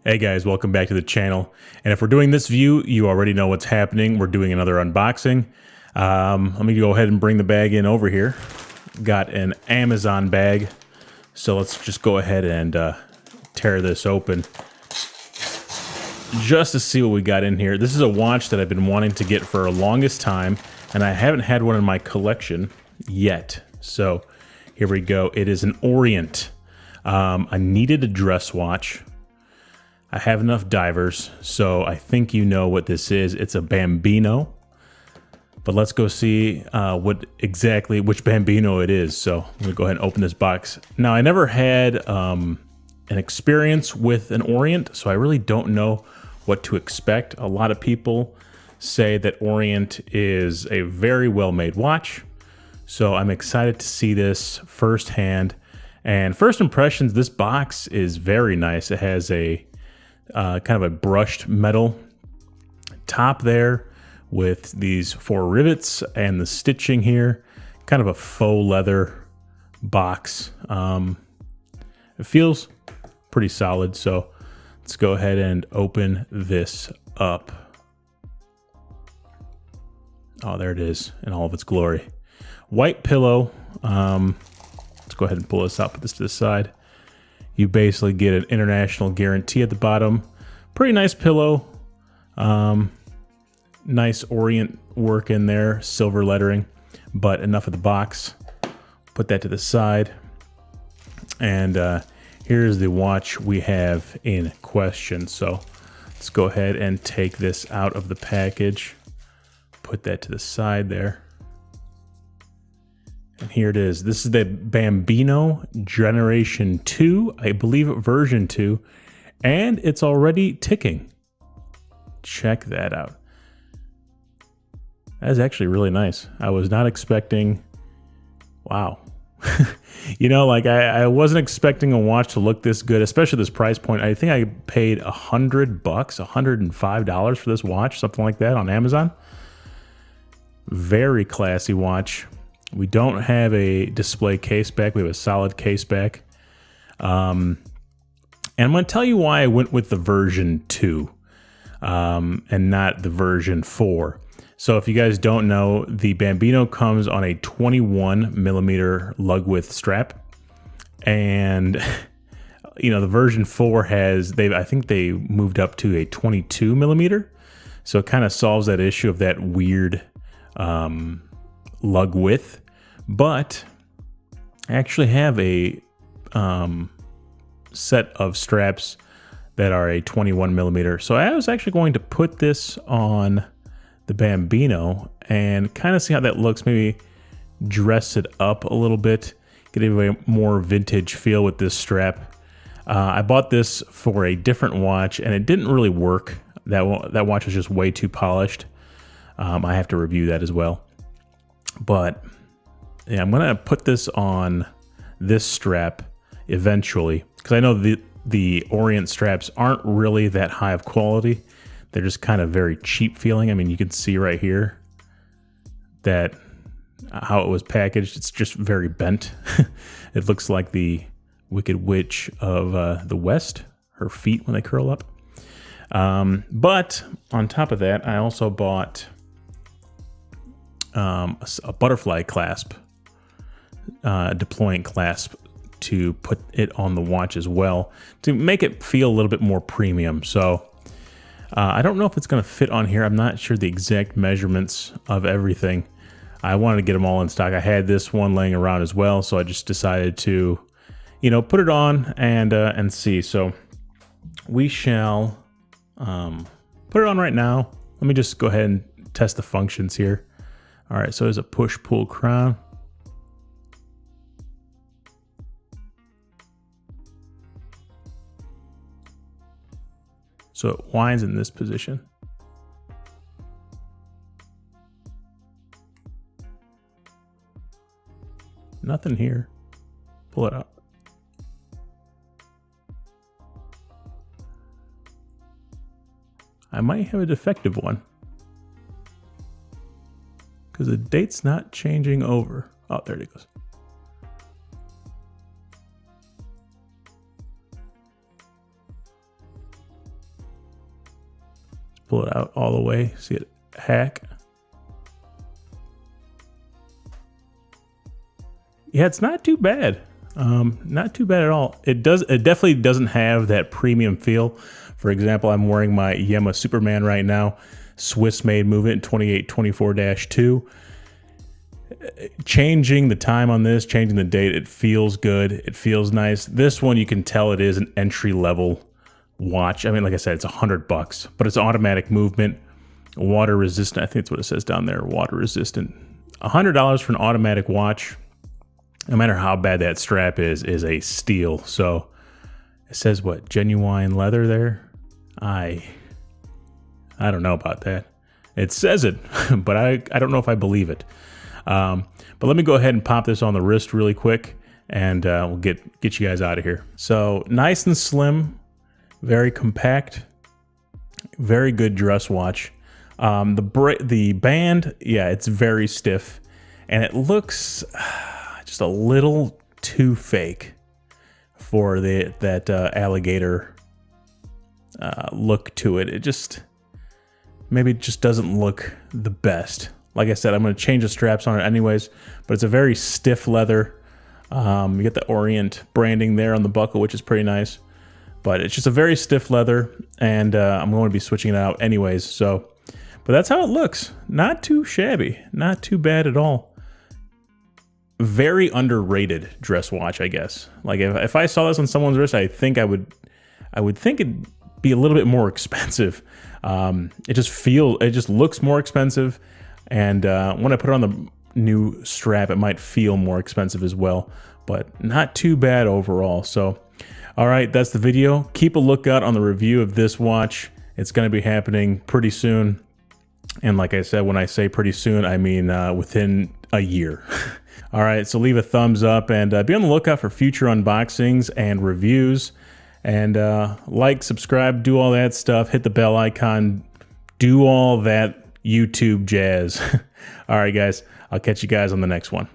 Hey guys, welcome back to the channel. And if we're doing this view, you already know what's happening. We're doing another unboxing. Let me go ahead and bring the bag in over here. Got an Amazon bag. So let's just go ahead and tear this open just to see what we got in here. This is a watch that I've been wanting to get for the longest time, and I haven't had one in my collection yet. So here we go. It is an Orient. I needed a dress watch. I have enough divers, so I think you know what this is. It's a Bambino, but let's go see which Bambino it is. So I'm gonna go ahead and open this box. Now, I never had an experience with an Orient, so I really don't know what to expect. A lot of people say that Orient is a very well-made watch, so I'm excited to see this firsthand. And first impressions, this box is very nice. It has a kind of a brushed metal top there with these 4 rivets and the stitching here, kind of a faux leather box. It feels pretty solid, so let's go ahead and open this up. Oh, there it is in all of its glory. White pillow. Let's go ahead and pull this out, put this to the side. You basically get an international guarantee at the bottom. Pretty nice pillow. Nice Orient work in there, silver lettering, but enough of the box. Put that to the side. And here's the watch we have in question. So let's go ahead and take this out of the package. Put that to the side there. And here it is. This is the Bambino Generation 2, I believe version 2, and it's already ticking. Check that out. That is actually really nice. I was not expecting, wow. You know, like I wasn't expecting a watch to look this good, especially this price point. I think I paid $100, $105 for this watch, something like that on Amazon. Very classy watch. We don't have a display case back. We have a solid case back. And I'm going to tell you why I went with the version 2 and not the version 4. So if you guys don't know, the Bambino comes on a 21 millimeter lug width strap. And, you know, the version 4 has, I think they moved up to a 22 millimeter. So it kind of solves that issue of that weird lug width. But I actually have a set of straps that are a 21 millimeter. So I was actually going to put this on the Bambino and kind of see how that looks. Maybe dress it up a little bit, get a more vintage feel with this strap. I bought this for a different watch and it didn't really work. That watch was just way too polished. I have to review that as well. But yeah, I'm gonna put this on this strap eventually, because I know the Orient straps aren't really that high of quality. They're just kind of very cheap feeling. I mean, you can see right here that how it was packaged. It's just very bent. It looks like the Wicked Witch of the West, her feet when they curl up. But on top of that, I also bought a butterfly clasp, deploying clasp to put it on the watch as well to make it feel a little bit more premium. So I don't know if it's going to fit on here. I'm not sure the exact measurements of everything. I wanted to get them all in stock. I had this one laying around as well, so I just decided to, you know, put it on and see. So we shall put it on right now. Let me just go ahead and test the functions here. All right, so there's a push-pull crown. So it winds in this position. Nothing here. Pull it out. I might have a defective one, because the date's not changing over. Oh, there it goes. pull it out all the way. See it hack. Yeah, it's not too bad. Not too bad at all. It definitely doesn't have that premium feel. For example, I'm wearing my Yema Superman right now, Swiss made movement 2824-2. Changing the time on this, changing the date, it feels good. It feels nice. This one, you can tell it is an entry level watch. I mean, like I said, it's $100, but it's automatic movement, water resistant. I think that's what it says down there, water resistant. $100 for an automatic watch, no matter how bad that strap is a steal. So it says what, genuine leather there? I don't know about that. It says it, but I don't know if I believe it. But let me go ahead and pop this on the wrist really quick, and we'll get you guys out of here. So nice and slim, very compact, very good dress watch. The band, yeah, it's very stiff, and it looks just a little too fake for that alligator look to it. It just maybe just doesn't look the best. Like I said, I'm going to change the straps on it anyways, but it's a very stiff leather. You get the Orient branding there on the buckle, which is pretty nice, but it's just a very stiff leather, and I'm going to be switching it out anyways. So, but that's how it looks. Not too shabby, not too bad at all. Very underrated dress watch, I guess. Like if I saw this on someone's wrist, I would think it'd be a little bit more expensive. It just looks more expensive. And when I put it on the new strap, it might feel more expensive as well, but not too bad overall. So, all right, that's the video. Keep a lookout on the review of this watch. It's going to be happening pretty soon. And like I said, when I say pretty soon, I mean within a year. All right, so leave a thumbs up and be on the lookout for future unboxings and reviews. And like, subscribe, do all that stuff. Hit the bell icon. Do all that YouTube jazz. All right, guys. I'll catch you guys on the next one.